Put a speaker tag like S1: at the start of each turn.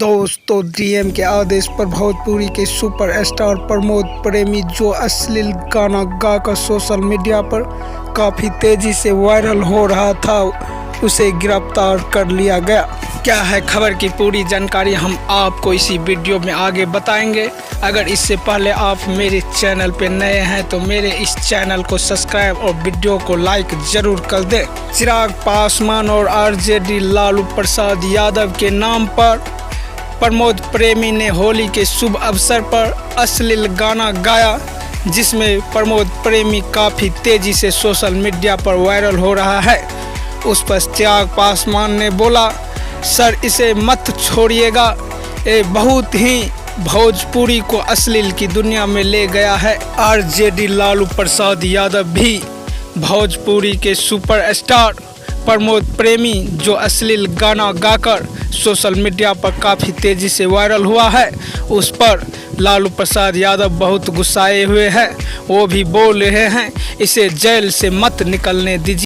S1: दोस्तों, डीएम के आदेश पर भोजपुरी के सुपरस्टार प्रमोद प्रेमी जो अश्लील गाना गाकर सोशल मीडिया पर काफ़ी तेज़ी से वायरल हो रहा था, उसे गिरफ्तार कर लिया गया। क्या है खबर की पूरी जानकारी हम आपको इसी वीडियो में आगे बताएंगे। अगर इससे पहले आप मेरे चैनल पर नए हैं तो मेरे इस चैनल को सब्सक्राइब और वीडियो को लाइक जरूर कर दें। चिराग पासवान और आरजेडी लालू प्रसाद यादव के नाम पर प्रमोद प्रेमी ने होली के शुभ अवसर पर अश्लील गाना गाया, जिसमें प्रमोद प्रेमी काफ़ी तेज़ी से सोशल मीडिया पर वायरल हो रहा है। उस पर चिराग पासवान ने बोला, सर इसे मत छोड़िएगा, ये बहुत ही भोजपुरी को अश्लील की दुनिया में ले गया है। आरजेडी लालू प्रसाद यादव भी भोजपुरी के सुपरस्टार प्रमोद प्रेमी जो अश्लील गाना गाकर सोशल मीडिया पर काफ़ी तेज़ी से वायरल हुआ है, उस पर लालू प्रसाद यादव बहुत गुस्साए हुए हैं। वो भी बोल रहे हैं, इसे जेल से मत निकलने दीजिए।